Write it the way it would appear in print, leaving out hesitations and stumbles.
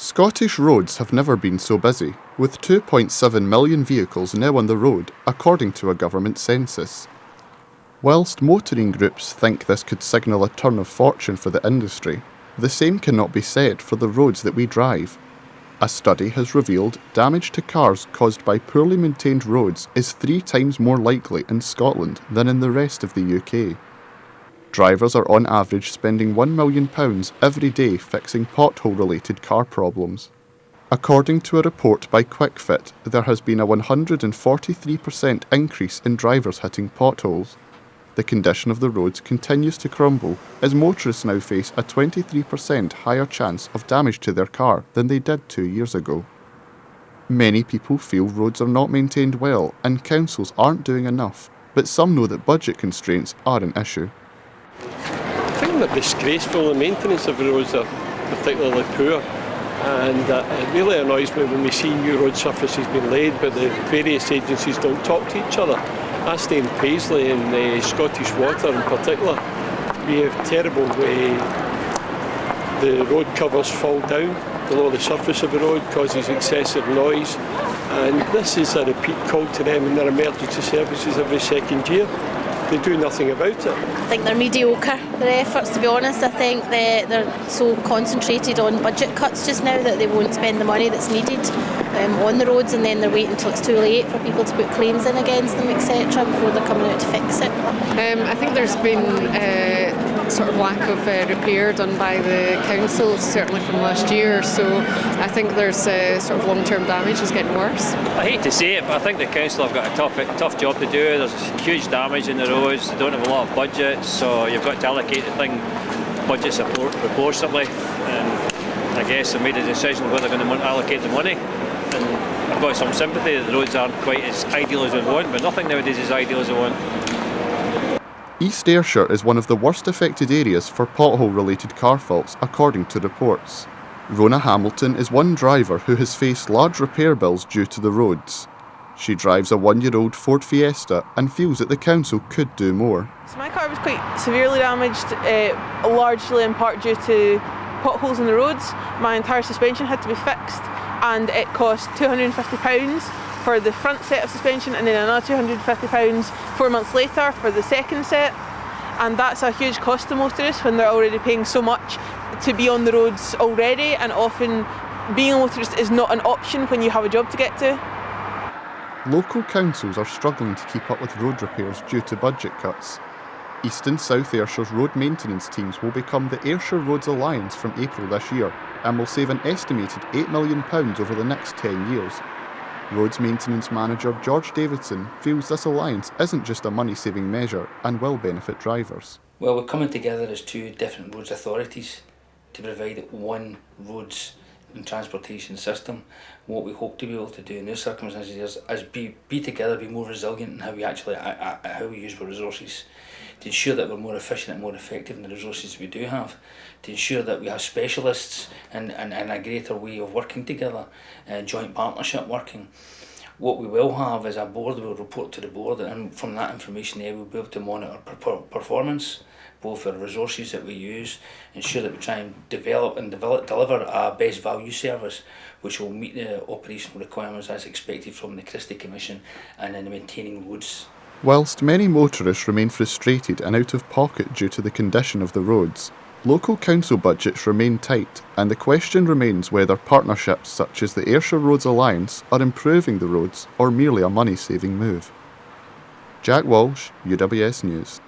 Scottish roads have never been so busy, with 2.7 million vehicles now on the road, according to a government census. Whilst motoring groups think this could signal a turn of fortune for the industry, the same cannot be said for the roads that we drive. A study has revealed damage to cars caused by poorly maintained roads is 3 times more likely in Scotland than in the rest of the UK. Drivers are on average spending £1 million every day fixing pothole-related car problems. According to a report by QuickFit, there has been a 143% increase in drivers hitting potholes. The condition of the roads continues to crumble as motorists now face a 23% higher chance of damage to their car than they did 2 years ago. Many people feel roads are not maintained well and councils aren't doing enough, but some know that budget constraints are an issue. I think they're disgraceful. The maintenance of the roads are particularly poor, and it really annoys me when we see new road surfaces being laid but the various agencies don't talk to each other. I stay in Paisley and Scottish Water in particular. We have terrible way the road covers fall down below the surface of the road, causes excessive noise, and this is a repeat call to them in their emergency services every second year. They do nothing about it. I think they're mediocre, their efforts, to be honest. I think they're so concentrated on budget cuts just now that they won't spend the money that's needed on the roads, and then they're waiting until it's too late for people to put claims in against them, etc., before they're coming out to fix it. I think there's been sort of lack of repair done by the councils, certainly from last year, so I think there's sort of long-term damage is getting worse. I hate to say it, but I think the council have got a tough job to do. There's huge damage in the roads, they don't have a lot of budget, so you've got to allocate the thing budget support proportionately, and I guess they made a decision where they're going to allocate the money, and I've got some sympathy that the roads aren't quite as ideal as we want, but nothing nowadays is ideal as we want. East Ayrshire is one of the worst affected areas for pothole-related car faults, according to reports. Rona Hamilton is one driver who has faced large repair bills due to the roads. She drives a 1-year-old Ford Fiesta and feels that the council could do more. So my car was quite severely damaged, largely in part due to potholes in the roads. My entire suspension had to be fixed, and it cost £250 for the front set of suspension, and then another £250 4 months later for the second set. And that's a huge cost to motorists when they're already paying so much to be on the roads already, and often being a motorist is not an option when you have a job to get to. Local councils are struggling to keep up with road repairs due to budget cuts. East and South Ayrshire's road maintenance teams will become the Ayrshire Roads Alliance from April this year and will save an estimated £8 million over the next 10 years. Roads maintenance manager George Davidson feels this alliance isn't just a money-saving measure and will benefit drivers. Well, we're coming together as 2 different roads authorities to provide one roads and transportation system. What we hope to be able to do in those circumstances is be together, be more resilient in how we use our resources, to ensure that we're more efficient and more effective in the resources we do have, to ensure that we have specialists and a greater way of working together, joint partnership working. What we will have is a board will report to the board, and from that information there we'll be able to monitor performance, both for the resources that we use, ensure that we try and deliver a best value service which will meet the operational requirements as expected from the Christie Commission and in maintaining roads. Whilst many motorists remain frustrated and out of pocket due to the condition of the roads, local council budgets remain tight, and the question remains whether partnerships such as the Ayrshire Roads Alliance are improving the roads or merely a money-saving move. Jack Walsh, UWS News.